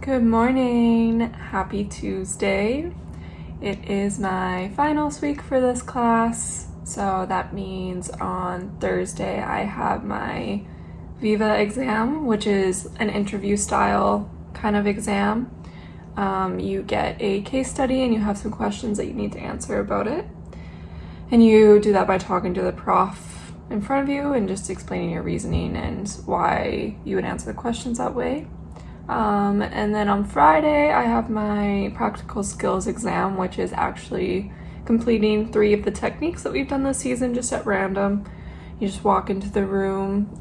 Good morning. Happy Tuesday. It is my finals week for this class, so that means on Thursday I have my Viva exam, which is an interview style kind of exam. You get a case study and you have some questions that you need to answer about it. And you do that by talking to the prof in front of you and just explaining your reasoning and why you would answer the questions that way. And then on Friday, I have my practical skills exam, which is actually completing 3 of the techniques that we've done this season just at random. You just walk into the room,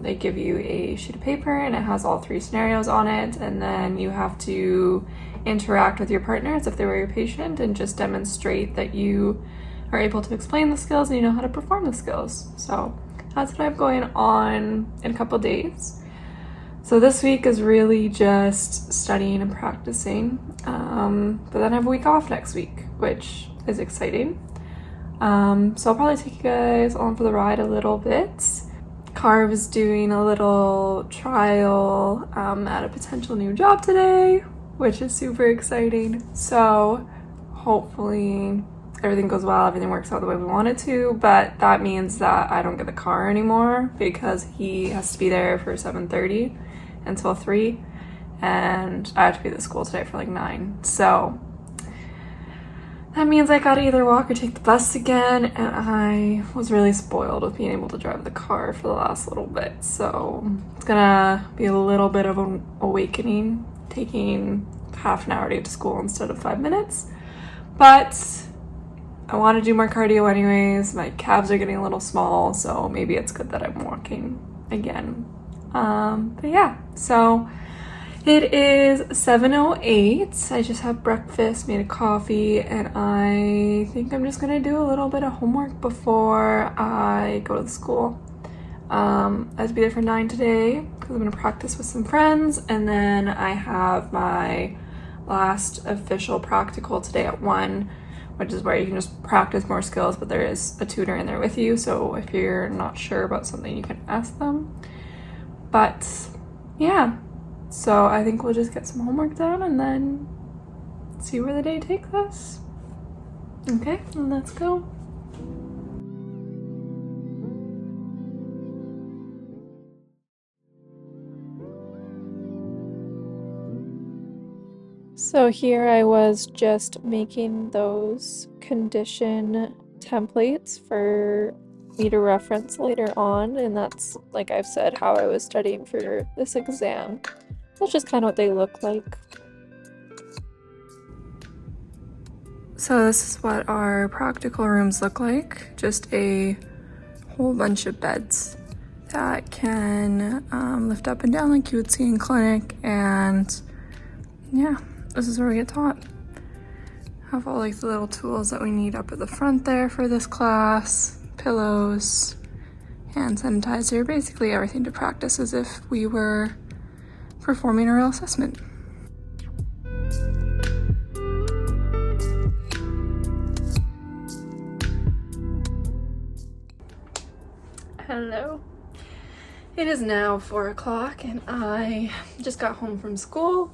they give you a sheet of paper and it has all 3 scenarios on it, and then you have to interact with your partner as if they were your patient and just demonstrate that you are able to explain the skills and you know how to perform the skills. So that's what I have going on in a couple days. So this week is really just studying and practicing, but then I have a week off next week, which is exciting. So I'll probably take you guys on for the ride a little bit. Carv is doing a little trial at a potential new job today, which is super exciting. So hopefully everything goes well, everything works out the way we want it to, but that means that I don't get the car anymore because he has to be there for 7:30 until 3, and I have to be at the school today for like 9. So that means I gotta either walk or take the bus again, and I was really spoiled with being able to drive the car for the last little bit. So it's gonna be a little bit of an awakening, taking half an hour to get to school instead of 5 minutes. But I want to do more cardio anyways. My calves are getting a little small, so maybe it's good that I'm walking again. But yeah, so it is 7:08. I just had breakfast, made a coffee, and I think I'm just gonna do a little bit of homework before I go to the school. I have to be there for 9 today because I'm gonna practice with some friends, and then I have my last official practical today at 1, which is where you can just practice more skills, but there is a tutor in there with you, so if you're not sure about something, you can ask them. But yeah, so I think we'll just get some homework done and then see where the day takes us. Okay, let's go. So here I was just making those condition templates for me to reference later on, and that's, like I've said, how I was studying for this exam. That's just kind of what they look like. So this is what our practical rooms look like. Just a whole bunch of beds that can lift up and down like you would see in clinic, and yeah, this is where we get taught. Have all like the little tools that we need up at the front there for this class. Pillows, hand sanitizer, basically everything to practice as if we were performing a real assessment. Hello. It is now 4 o'clock and I just got home from school.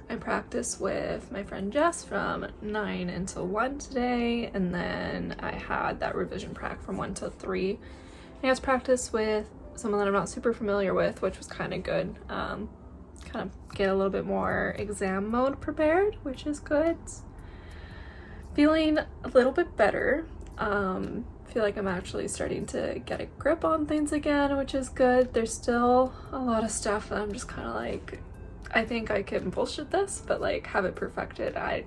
I practiced with my friend Jess from 9 until 1 today, and then I had that revision prac from 1 till 3. I guess practice with someone that I'm not super familiar with, which was kind of good. Kind of get a little bit more exam mode prepared, which is good. Feeling a little bit better. Feel like I'm actually starting to get a grip on things again, which is good. There's still a lot of stuff that I'm just kind of like, I think I can bullshit this, but like have it perfected. I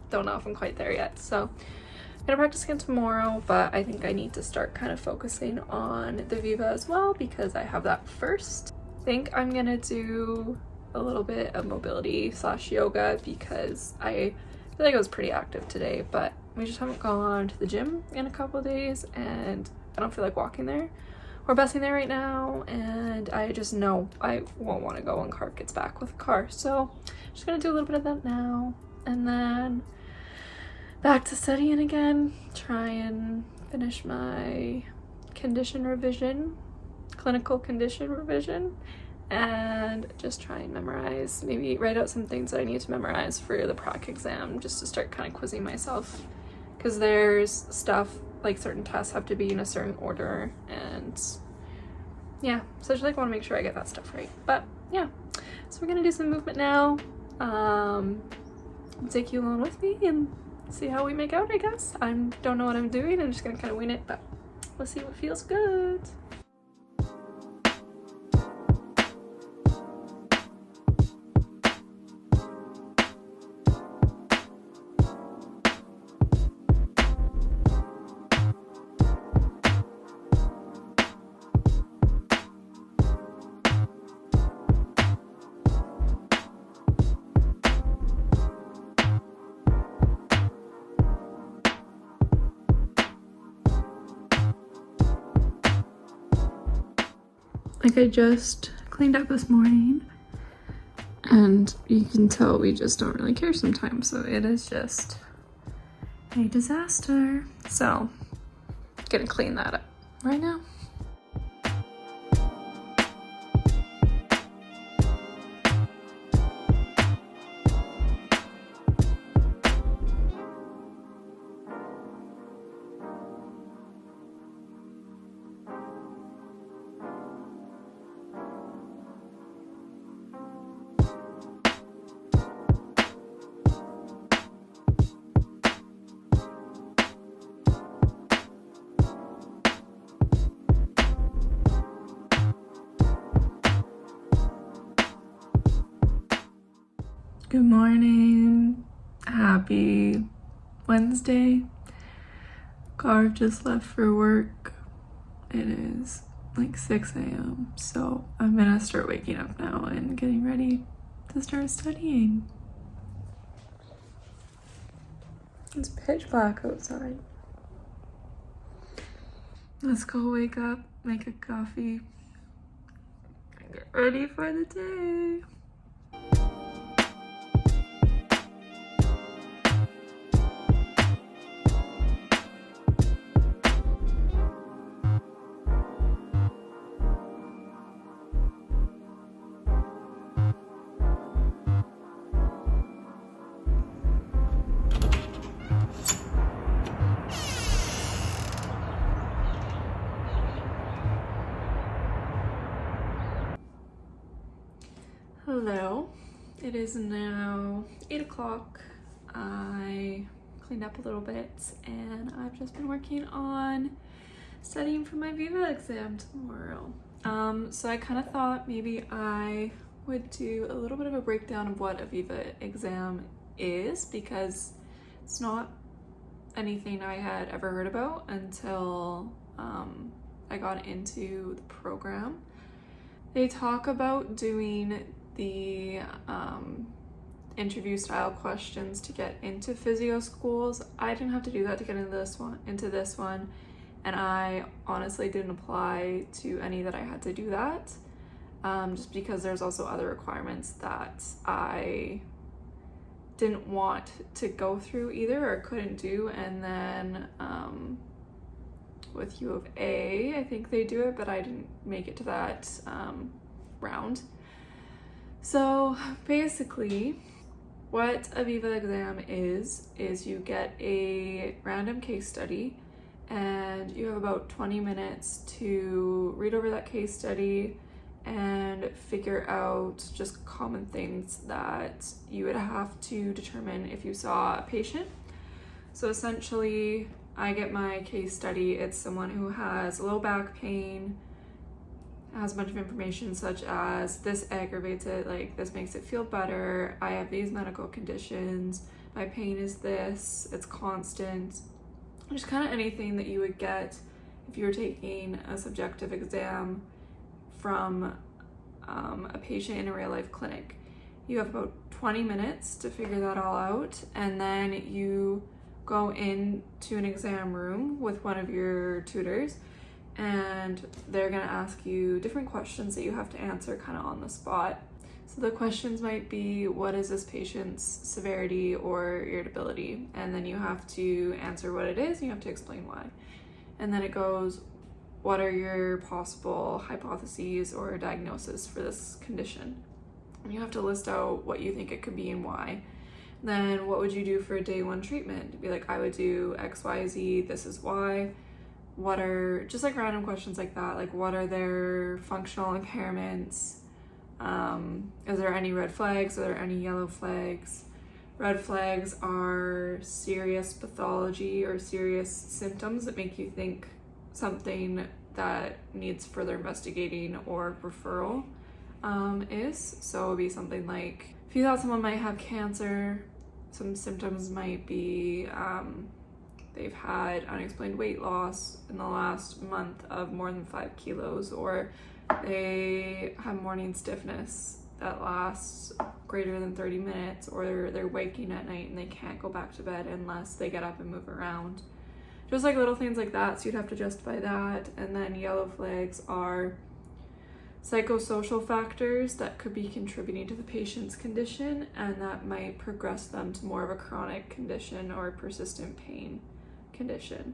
don't know if I'm quite there yet. So I'm gonna practice again tomorrow, but I think I need to start kind of focusing on the Viva as well because I have that first. I think I'm gonna do a little bit of mobility / yoga because I feel like I was pretty active today, but we just haven't gone to the gym in a couple of days and I don't feel like walking there. We're busing there right now, and I just know I won't want to go when Carv gets back with the car. So I'm just gonna do a little bit of that now, and then back to studying again, try and finish my condition revision, clinical condition revision, and just try and memorize, maybe write out some things that I need to memorize for the prac exam, just to start kind of quizzing myself, because there's stuff like certain tests have to be in a certain order, and yeah, so I just like want to make sure I get that stuff right. But yeah, so we're gonna do some movement now. I'll take you along with me and see how we make out, I guess. I don't know what I'm doing, I'm just gonna kind of wing it, but we'll see what feels good. Like, I just cleaned up this morning, and you can tell we just don't really care sometimes, so it is just a disaster. So, gonna clean that up right now. Good morning, happy Wednesday. Carve just left for work. It is like 6 a.m. so I'm gonna start waking up now and getting ready to start studying. It's pitch black outside. Let's go wake up, make a coffee, and get ready for the day. Hello, it is now 8 o'clock. I cleaned up a little bit and I've just been working on studying for my Viva exam tomorrow. So I kind of thought maybe I would do a little bit of a breakdown of what a Viva exam is, because it's not anything I had ever heard about until I got into the program. They talk about doing the interview style questions to get into physio schools. I didn't have to do that to get into this one, and I honestly didn't apply to any that I had to do that, just because there's also other requirements that I didn't want to go through either or couldn't do. And then with U of A, I think they do it, but I didn't make it to that round. So basically, what a Viva exam is you get a random case study and you have about 20 minutes to read over that case study and figure out just common things that you would have to determine if you saw a patient. So essentially, I get my case study. It's someone who has low back pain, has a bunch of information such as this aggravates it, like this makes it feel better, I have these medical conditions, my pain is this, it's constant. Just kind of anything that you would get if you were taking a subjective exam from a patient in a real life clinic. You have about 20 minutes to figure that all out, and then you go into an exam room with one of your tutors, and they're gonna ask you different questions that you have to answer kind of on the spot. So the questions might be, what is this patient's severity or irritability? And then you have to answer what it is, and you have to explain why. And then it goes, what are your possible hypotheses or diagnoses for this condition? And you have to list out what you think it could be and why. Then what would you do for a day one treatment? You'd be like, I would do X, Y, Z, this is why. What are, just like random questions like that, like what are their functional impairments? Is there any red flags? Are there any yellow flags? Red flags are serious pathology or serious symptoms that make you think something that needs further investigating or referral is. So it would be something like, if you thought someone might have cancer, some symptoms might be they've had unexplained weight loss in the last month of more than 5 kilos, or they have morning stiffness that lasts greater than 30 minutes, or they're waking at night and they can't go back to bed unless they get up and move around. Just like little things like that, so you'd have to justify that. And then yellow flags are psychosocial factors that could be contributing to the patient's condition and that might progress them to more of a chronic condition or persistent pain condition.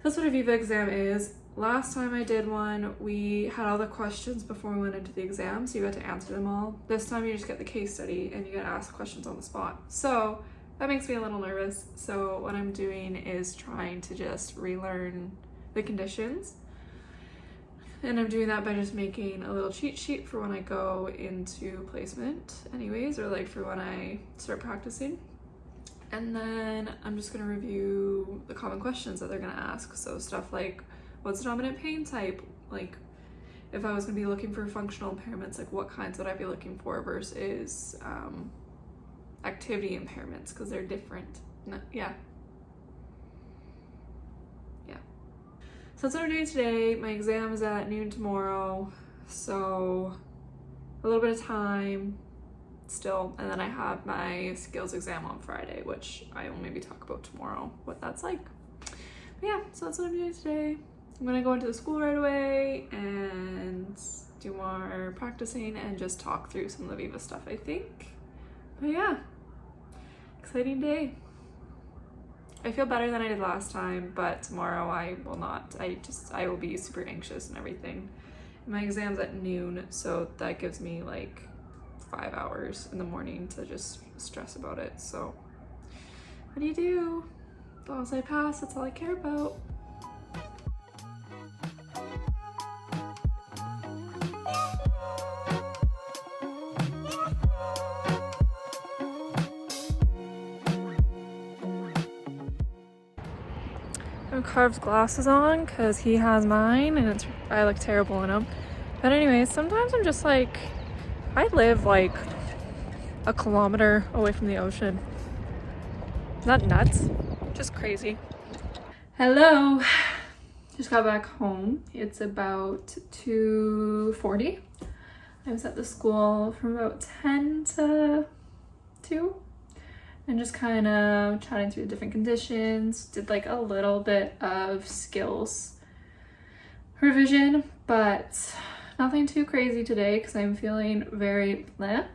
That's what a Viva exam is. Last time I did one, we had all the questions before we went into the exam, so you had to answer them all. This time you just get the case study and you get asked questions on the spot. So that makes me a little nervous. So what I'm doing is trying to just relearn the conditions. And I'm doing that by just making a little cheat sheet for when I go into placement anyways, or like for when I start practicing. And then I'm just gonna review the common questions that they're gonna ask. So stuff like, what's the dominant pain type? Like if I was gonna be looking for functional impairments, like what kinds would I be looking for versus activity impairments, because they're different. Yeah. So that's what I'm doing today. My exam is at noon tomorrow, so a little bit of time still, and then I have my skills exam on Friday, which I will maybe talk about tomorrow, what that's like. But yeah, so that's what I'm doing today. I'm gonna go into the school right away and do more practicing and just talk through some of the Viva stuff, I think. But yeah, exciting day. I feel better than I did last time, but tomorrow I will not. I will be super anxious and everything. My exam's at noon, so that gives me like 5 hours in the morning to just stress about it. So what do you do? As long as I pass, that's all I care about. I have Carv's glasses on because he has mine and I look terrible in them. But anyways, sometimes I'm just like, I live like a kilometer away from the ocean. Is that nuts? Just crazy. Hello. Just got back home. It's about 2:40. I was at the school from about 10 to 2. And just kind of chatting through the different conditions. Did like a little bit of skills revision, but nothing too crazy today because I'm feeling very bleh.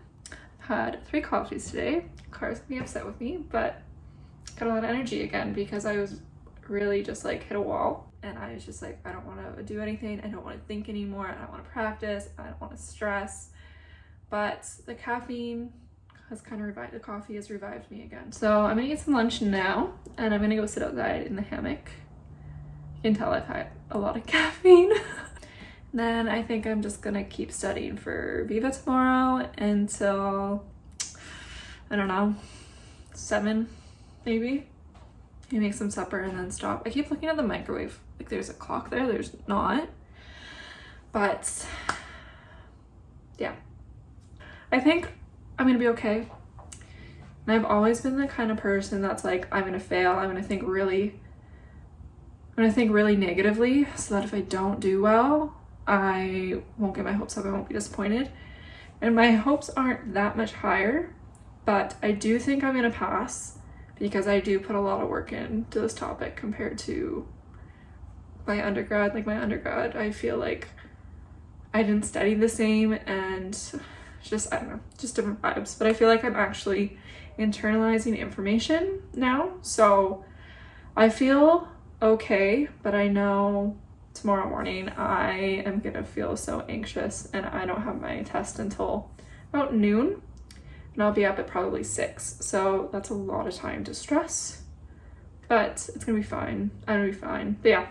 Had 3 coffees today. Car's gonna be upset with me, but got a lot of energy again because I was really just like hit a wall and I was just like, I don't want to do anything. I don't want to think anymore. I don't want to practice. I don't want to stress. But the caffeine has kind of revived, the coffee has revived me again. So I'm gonna get some lunch now and I'm gonna go sit outside in the hammock. You can tell I've had a lot of caffeine. Then I think I'm just gonna keep studying for Viva tomorrow until, I don't know, 7 maybe. You make some supper and then stop. I keep looking at the microwave. Like there's a clock there, there's not. But yeah, I think I'm gonna be okay. And I've always been the kind of person that's like, I'm gonna fail, I'm gonna think really negatively so that if I don't do well, I won't get my hopes up, I won't be disappointed. And my hopes aren't that much higher, but I do think I'm gonna pass because I do put a lot of work into this topic compared to my undergrad. Like my undergrad, I feel like I didn't study the same and just, I don't know, just different vibes. But I feel like I'm actually internalizing information now. So I feel okay, but I know tomorrow morning I am gonna feel so anxious, and I don't have my test until about noon, and I'll be up at probably 6. So that's a lot of time to stress, but it's gonna be fine. I'm gonna be fine. But yeah,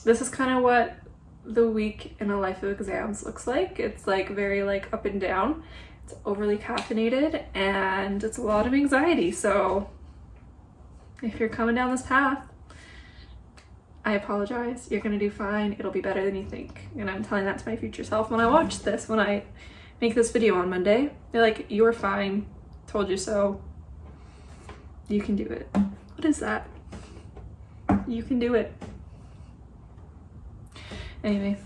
this is kind of what the week in a life of exams looks like. It's like very like up and down. It's overly caffeinated and it's a lot of anxiety. So if you're coming down this path, I apologize. You're gonna do fine. It'll be better than you think. And I'm telling that to my future self when I watch this, when I make this video on Monday. They're like, you're fine. Told you so. You can do it. What is that? You can do it. Anyway,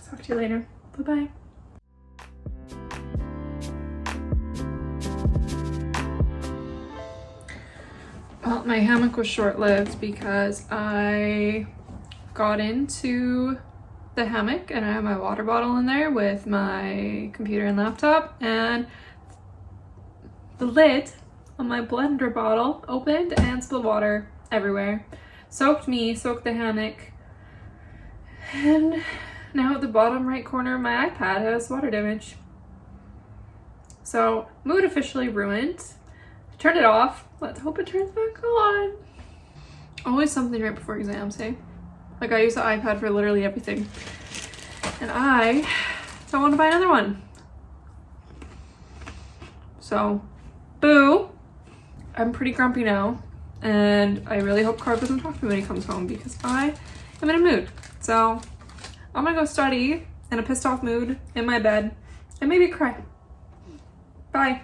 talk to you later. Bye-bye. Well, my hammock was short-lived because I got into the hammock and I have my water bottle in there with my computer and laptop, and the lid on my blender bottle opened and spilled water everywhere. Soaked me, soaked the hammock, and now at the bottom right corner of my iPad has water damage. So, mood officially ruined. I turned it off. Let's hope it turns back on. Always something right before exams, hey? Like, I use the iPad for literally everything. And I don't want to buy another one. So, boo. I'm pretty grumpy now. And I really hope Carb doesn't talk to me when he comes home because I am in a mood. So, I'm gonna go study in a pissed off mood in my bed and maybe cry. Bye.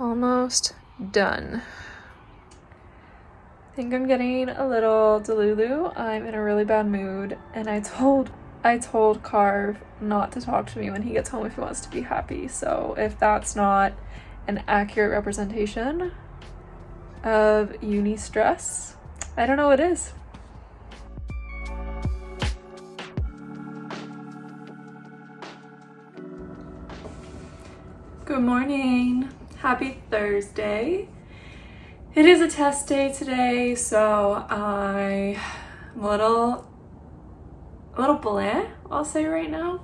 Almost done. I think I'm getting a little delulu. I'm in a really bad mood, and I told Carv not to talk to me when he gets home if he wants to be happy. So if that's not an accurate representation of uni stress, I don't know what is. Good morning. Happy Thursday. It is a test day today, so I'm a little blah, I'll say right now.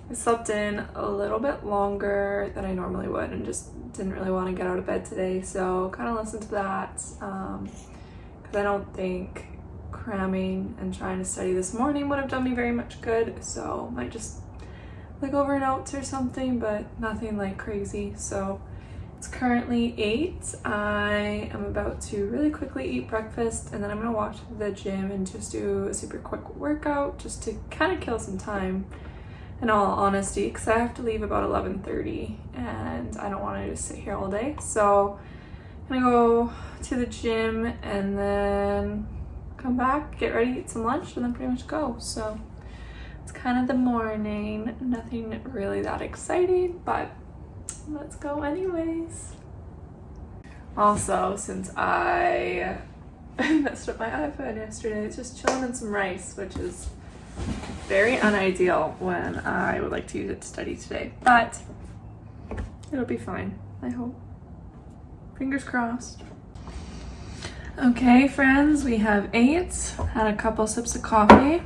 I slept in a little bit longer than I normally would and just didn't really want to get out of bed today, so kind of listen to that because I don't think cramming and trying to study this morning would have done me very much good, so might just look over notes or something, but nothing like crazy. So it's currently 8. I am about to really quickly eat breakfast, and then I'm gonna walk to the gym and just do a super quick workout just to kind of kill some time, in all honesty, because I have to leave about 11:30 and I don't want to just sit here all day. So I'm gonna go to the gym and then come back, get ready, eat some lunch, and then pretty much go. So it's kind of the morning, nothing really that exciting, but let's go anyways. Also, since I messed up my iPhone yesterday, it's just chilling in some rice, which is very unideal when I would like to use it to study today, but it'll be fine, I hope. Fingers crossed. Okay, friends, we have 8, had a couple sips of coffee.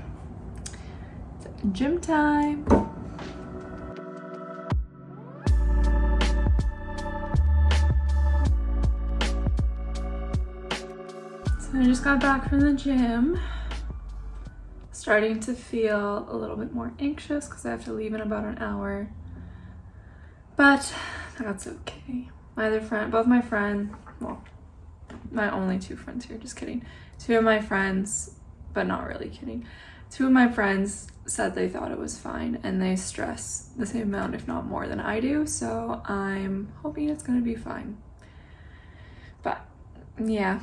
Gym time. So I just got back from the gym. Starting to feel a little bit more anxious because I have to leave in about an hour. But that's okay. Both my friend, well, my only 2 friends here, just kidding. 2 of my friends, but not really kidding. 2 of my friends said they thought it was fine, and they stress the same amount, if not more, than I do, so I'm hoping it's gonna be fine. But yeah,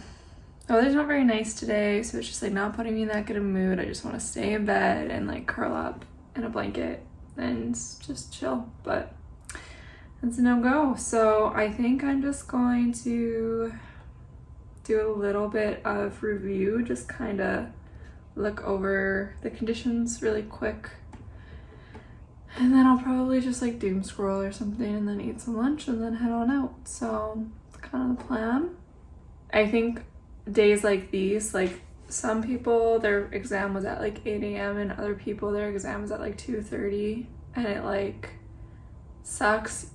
the weather's not very nice today, so it's just like not putting me in that good of a mood. I just want to stay in bed and like curl up in a blanket and just chill, but it's a no-go. So I think I'm just going to do a little bit of review, just kind of look over the conditions really quick, and then I'll probably just like doom scroll or something and then eat some lunch and then head on out. So it's kind of the plan. I think days like these, like some people their exam was at like 8 a.m. and other people their exam was at like 2:30, and it like sucks.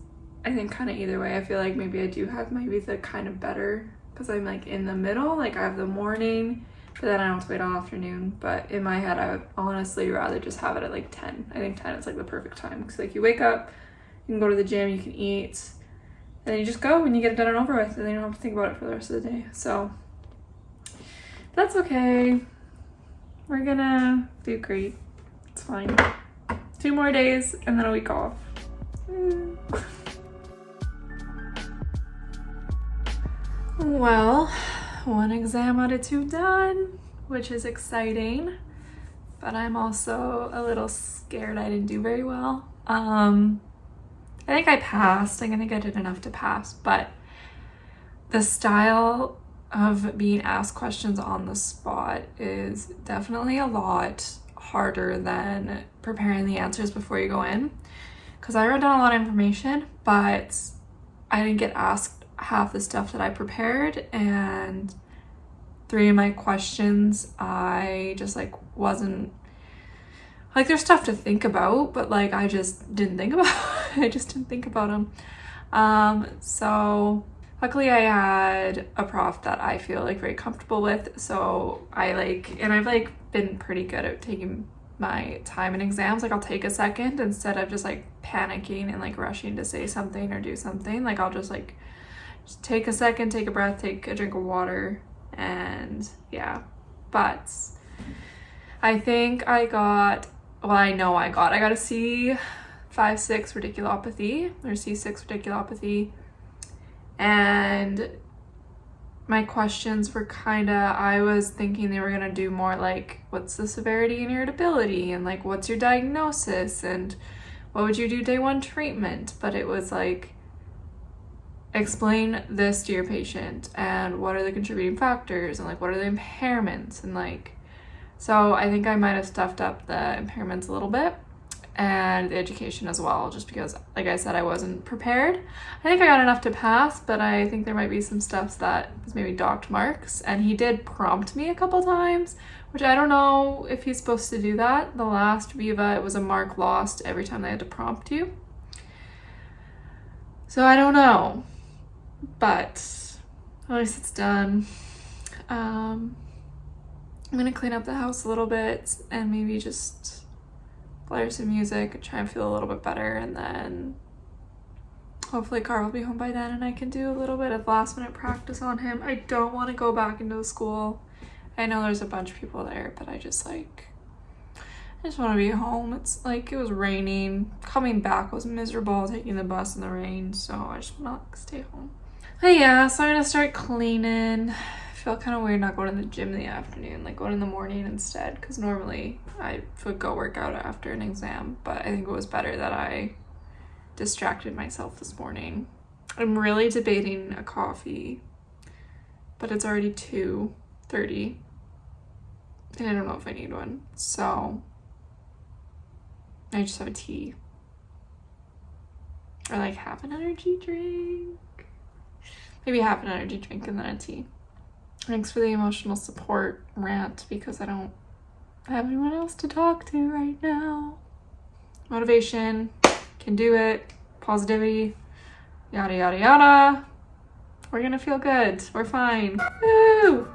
I think kind of either way. I feel like maybe I do have maybe the kind of better, because I'm like in the middle, like I have the morning, but then I don't have to wait all afternoon. But in my head, I would honestly rather just have it at like 10. I think 10 is like the perfect time, because like you wake up, you can go to the gym, you can eat, and then you just go and you get it done and over with, and then you don't have to think about it for the rest of the day. So that's okay. We're gonna do great. It's fine. 2 more days and then a week off. Well, 1 exam out of 2 done, which is exciting, but I'm also a little scared I didn't do very well. I think I passed. I think I did enough to pass, but the style of being asked questions on the spot is definitely a lot harder than preparing the answers before you go in, because I wrote down a lot of information, but I didn't get asked half the stuff that I prepared, and 3 of my questions I just like wasn't like, there's stuff to think about, but like I just didn't think about I just didn't think about them. So luckily I had a prof that I feel like very comfortable with, so I've like been pretty good at taking my time in exams. Like I'll take a second instead of just like panicking and like rushing to say something or do something. Like I'll just take a second, take a breath, take a drink of water, and yeah. But I think I got a C5-6 radiculopathy, or C6 radiculopathy, and my questions were I was thinking they were gonna do more like, what's the severity and irritability, and like, what's your diagnosis, and what would you do day 1 treatment, but it was like, explain this to your patient, and what are the contributing factors, and like, what are the impairments, and like, so I think I might have stuffed up the impairments a little bit, and the education as well, just because, like I said, I wasn't prepared. I think I got enough to pass, but I think there might be some stuff that was maybe docked marks, and he did prompt me a couple times, which I don't know if he's supposed to do that. The last Viva, it was a mark lost every time they had to prompt you. So I don't know, but at least it's done. I'm gonna clean up the house a little bit and maybe just play some music and try and feel a little bit better, and then hopefully Carl will be home by then and I can do a little bit of last minute practice on him. I don't want to go back into the school. I know there's a bunch of people there, but I just want to be home. It's like, it was raining. Coming back was miserable, taking the bus in the rain, so I just want to stay home. But yeah, so I'm gonna start cleaning. I feel kind of weird not going to the gym in the afternoon, like going in the morning instead, because normally I would go work out after an exam, but I think it was better that I distracted myself this morning. I'm really debating a coffee, but it's already 2:30 and I don't know if I need one, so I just have a tea, or like half an energy drink, maybe half an energy drink and then a tea. Thanks for the emotional support rant, because I don't have anyone else to talk to right now. Motivation, can do it, positivity, yada yada yada. We're gonna feel good, we're fine. Woo!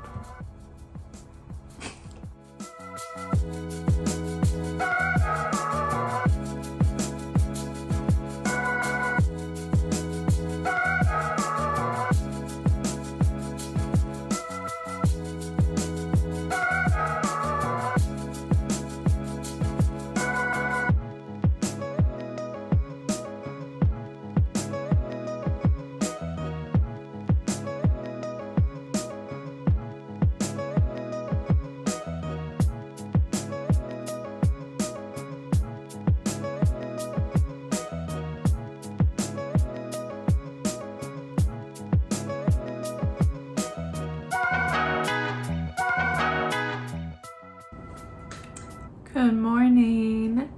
Good morning.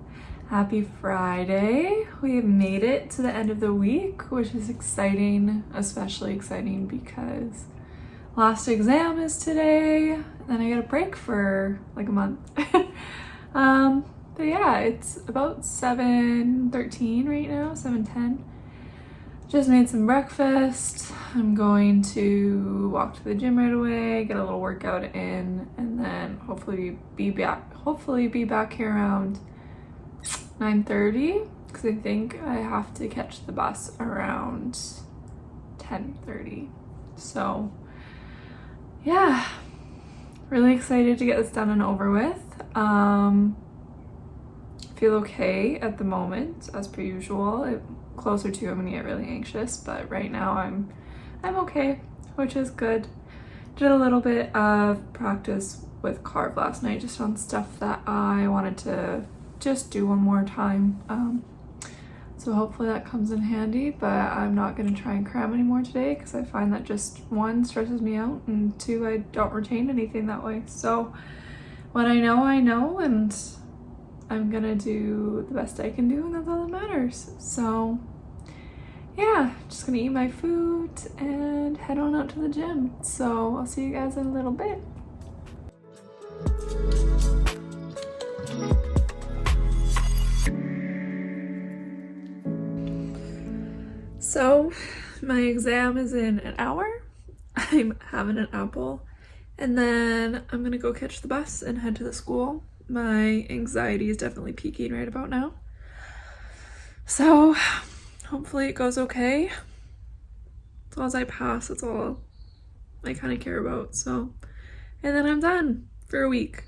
Happy Friday. We have made it to the end of the week, which is exciting, especially exciting because last exam is today, then I get a break for like a month. But yeah, it's about 7:13 right now, 7:10. Just made some breakfast. I'm going to walk to the gym right away, get a little workout in, and then hopefully be back here around 9:30, because I think I have to catch the bus around 10:30. So yeah, really excited to get this done and over with. Feel okay at the moment, as per usual. Closer to it when you get really anxious, but right now I'm okay, which is good. Did a little bit of practice with carve last night, just on stuff that I wanted to just do one more time. So hopefully that comes in handy, but I'm not going to try and cram anymore today, because I find that just one, stresses me out, and two, I don't retain anything that way. So what I know, and I'm gonna do the best I can do, and that's all that matters. So yeah, just gonna eat my food and head on out to the gym. So I'll see you guys in a little bit. So my exam is in an hour. I'm having an apple, and then I'm gonna go catch the bus and head to the school. My anxiety is definitely peaking right about now. So hopefully it goes okay. As long as I pass, that's all I kind of care about. So, and then I'm done for a week,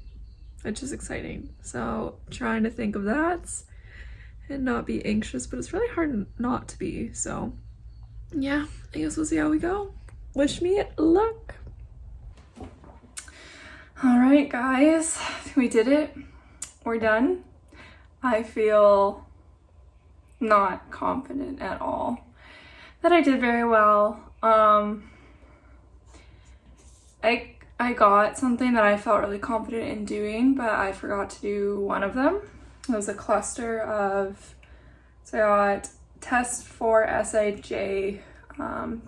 which is exciting. So trying to think of that and not be anxious, but it's really hard not to be. So yeah, I guess we'll see how we go. Wish me luck. All right, guys, we did it. We're done. I feel not confident at all that I did very well. I got something that I felt really confident in doing, but I forgot to do one of them. It was a cluster of, so I got test for SIJ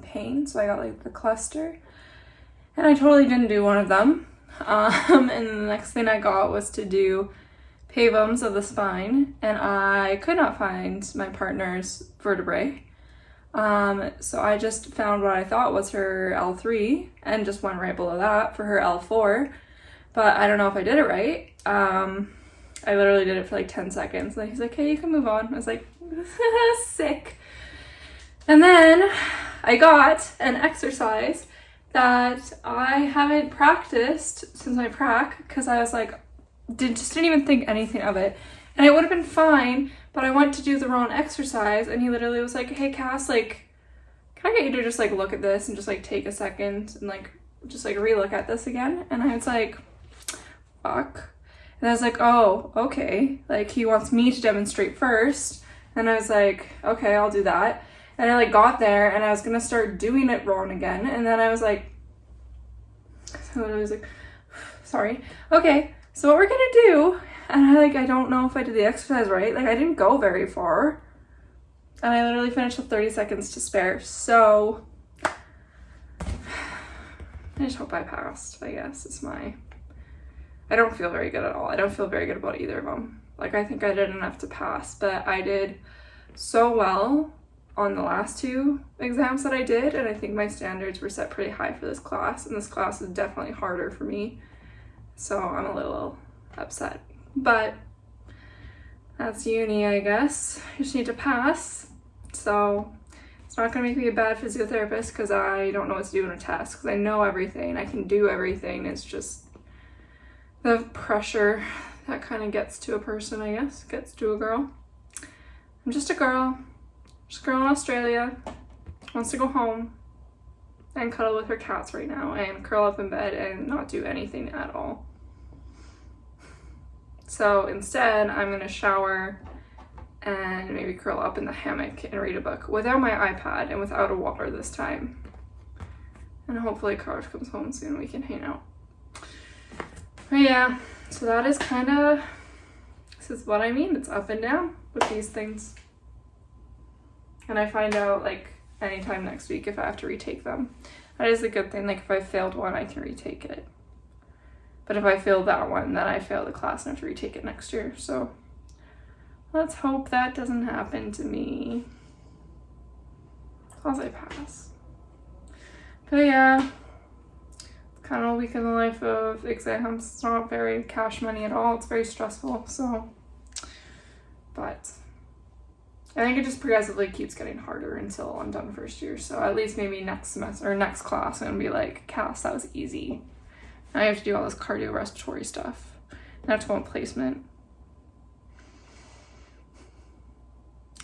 pain, so I got like the cluster, and I totally didn't do one of them. And the next thing I got was to do pavums of the spine, and I could not find my partner's vertebrae. So I just found what I thought was her L3 and just went right below that for her L4, but I don't know if I did it right. I literally did it for like 10 seconds, and he's like, hey, you can move on. I was like, sick. And then I got an exercise that I haven't practiced since my prac, because I was like, didn't even think anything of it, and it would have been fine, but I went to do the wrong exercise, and he literally was like, hey Cass, like, can I get you to just like look at this and just like take a second and like just like re-look at this again? And I was like, fuck. And I was like, oh, okay, like he wants me to demonstrate first. And I was like, okay, I'll do that. And I like got there and I was gonna start doing it wrong again, and then I was like, sorry, okay, so what we're gonna do, and I don't know if I did the exercise right, like I didn't go very far, and I literally finished with 30 seconds to spare, so I just hope I passed, I guess. I don't feel very good at all. I don't feel very good about either of them. Like, I think I did enough to pass, but I did so well on the last two exams that I did, and I think my standards were set pretty high for this class, and this class is definitely harder for me, so I'm a little upset. But that's uni, I guess. I just need to pass, so it's not gonna make me a bad physiotherapist because I don't know what to do in a test, because I know everything, I can do everything. It's just the pressure that kind of gets to a person, I guess, gets to a girl. I'm just a girl in Australia, wants to go home and cuddle with her cats right now and curl up in bed and not do anything at all. So instead, I'm gonna shower and maybe curl up in the hammock and read a book without my iPad and without a water this time. And hopefully Carve comes home soon and we can hang out. But yeah, so that is this is what I mean. It's up and down with these things. And I find out like anytime next week if I have to retake them. That is a good thing. Like if I failed one, I can retake it. But if I failed that one, then I fail the class and have to retake it next year. So let's hope that doesn't happen to me. As long as I pass. But yeah, it's kind of a week in the life of exams. It's not very cash money at all. It's very stressful. So, but I think it just progressively keeps getting harder until I'm done first year. So at least maybe next semester or next class, I'm gonna be like, Cass, that was easy. Now I have to do all this cardiorespiratory stuff. And I have to go on placement.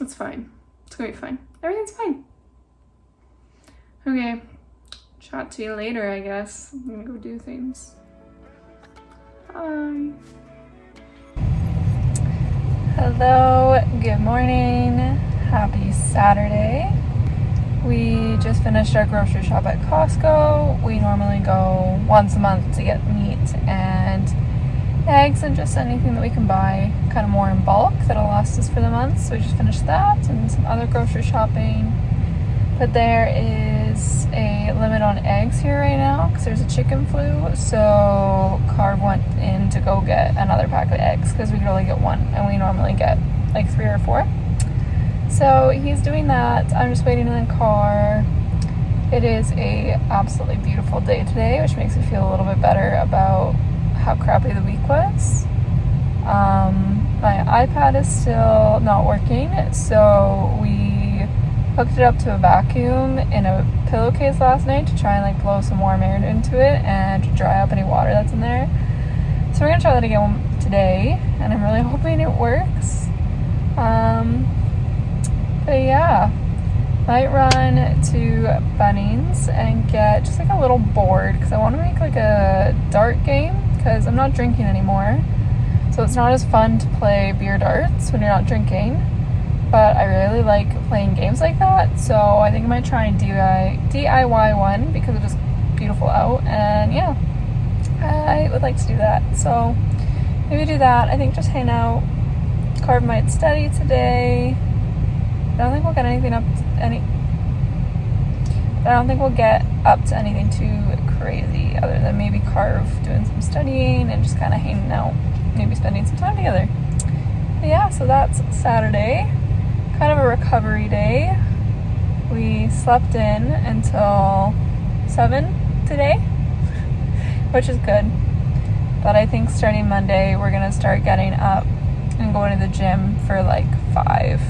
It's fine. It's gonna be fine. Everything's fine. Okay. Chat to you later, I guess. I'm gonna go do things. Bye. Hello, good morning. Happy Saturday. We just finished our grocery shop at Costco. We normally go once a month to get meat and eggs and just anything that we can buy kind of more in bulk that'll last us for the month. So we just finished that and some other grocery shopping. But there is a limit on eggs here right now because there's a chicken flu. So Carv went in to go get another pack of eggs because we could only get one and we normally get like 3 or 4. So he's doing that. I'm just waiting in the car. It is a absolutely beautiful day today, which makes me feel a little bit better about how crappy the week was. My iPad is still not working, so we hooked it up to a vacuum in a pillowcase last night to try and like blow some warm air into it and to dry up any water that's in there. So we're gonna try that again today, and I'm really hoping it works. But yeah, might run to Bunnings and get just like a little board because I want to make like a dart game because I'm not drinking anymore. So it's not as fun to play beer darts when you're not drinking. But I really like playing games like that. So I think I might try and DIY one because it's just beautiful out. And yeah, I would like to do that. So maybe do that. I think just hang out. Carv might study today. I don't think we'll get up to anything too crazy other than maybe Carv doing some studying and just kind of hanging out, maybe spending some time together. But yeah, so that's Saturday. Kind of a recovery day. We slept in until 7 today, which is good. But I think starting Monday, we're going to start getting up and going to the gym for like 5.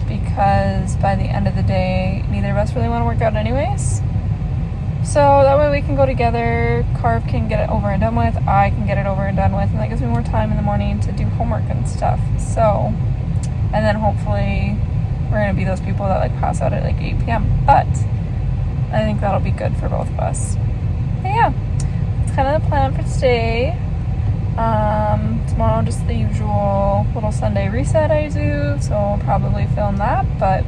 Because by the end of the day, neither of us really want to work out anyways. So that way we can go together, Carv can get it over and done with, I can get it over and done with, and that gives me more time in the morning to do homework and stuff. So, and then hopefully we're going to be those people that like pass out at like 8 p.m. But I think that'll be good for both of us. But yeah, that's kind of the plan for today. Tomorrow just the usual little Sunday reset I do, so I'll probably film that, but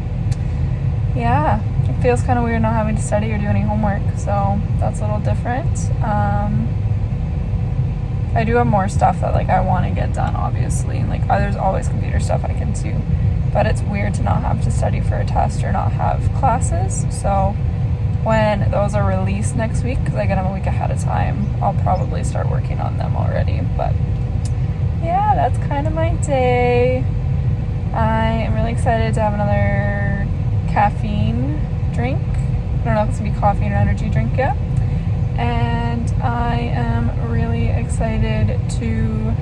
yeah, it feels kind of weird not having to study or do any homework, so that's a little different. I do have more stuff that like I want to get done, obviously, like there's always computer stuff I can do, but it's weird to not have to study for a test or not have classes. So when those are released next week, because I get them a week ahead of time, I'll probably start working on them already. But yeah, that's kind of my day. I am really excited to have another caffeine drink. I don't know if it's going to be coffee or energy drink yet. And I am really excited to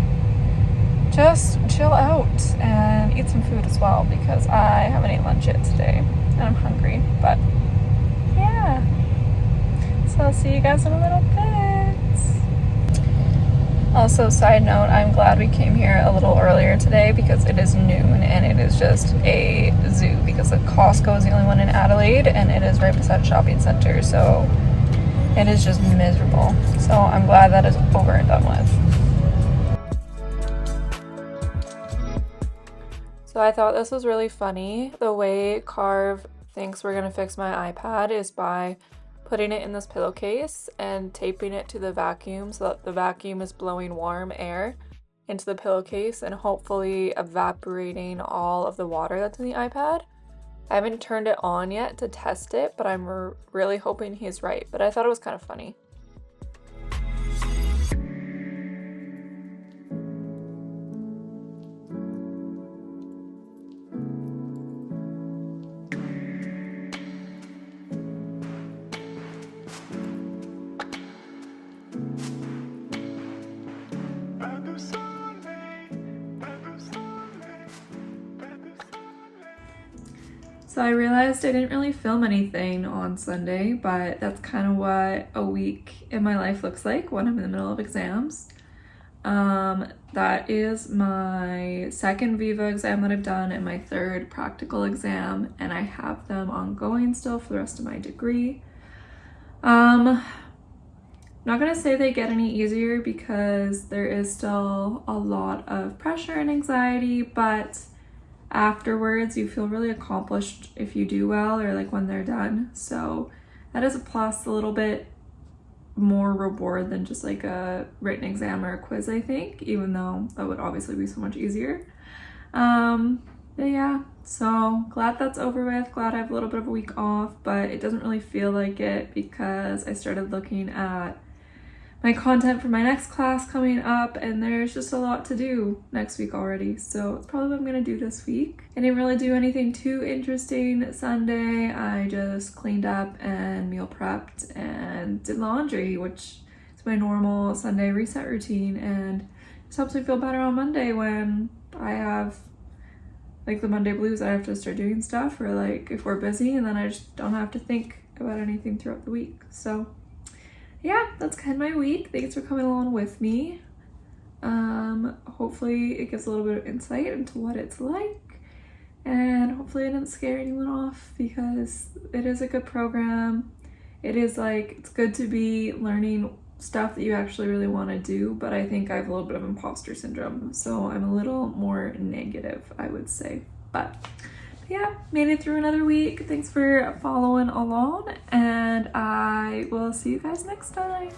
just chill out and eat some food as well because I haven't eaten lunch yet today and I'm hungry. But yeah, so I'll see you guys in a little bit. Also, side note, I'm glad we came here a little earlier today because it is noon and it is just a zoo because the Costco is the only one in Adelaide and it is right beside a shopping center, so it is just miserable. So I'm glad that is over and done with. So I thought this was really funny. The way Carv thinks we're gonna fix my iPad is by putting it in this pillowcase and taping it to the vacuum so that the vacuum is blowing warm air into the pillowcase and hopefully evaporating all of the water that's in the iPad. I haven't turned it on yet to test it, but I'm really hoping he's right. But I thought it was kind of funny. So I realized I didn't really film anything on Sunday, but that's kind of what a week in my life looks like when I'm in the middle of exams. That is my second Viva exam that I've done and my third practical exam, and I have them ongoing still for the rest of my degree. Not gonna say they get any easier because there is still a lot of pressure and anxiety, but afterwards you feel really accomplished if you do well, or like when they're done. So that is a plus, a little bit more reward than just like a written exam or a quiz, I think, even though that would obviously be so much easier. But yeah, so glad that's over with, glad I have a little bit of a week off, but it doesn't really feel like it because I started looking at my content for my next class coming up, and there's just a lot to do next week already. So it's probably what I'm gonna do this week. I didn't really do anything too interesting Sunday. I just cleaned up and meal prepped and did laundry, which is my normal Sunday reset routine, and just helps me feel better on Monday when I have like the Monday blues. I have to start doing stuff, or like if we're busy, and then I just don't have to think about anything throughout the week. So yeah, that's kind of my week. Thanks for coming along with me. Hopefully it gives a little bit of insight into what it's like, and hopefully I didn't scare anyone off because it is a good program. It is like, it's good to be learning stuff that you actually really want to do, but I think I have a little bit of imposter syndrome, so I'm a little more negative, I would say. But yeah, made it through another week. Thanks for following along, and I will see you guys next time.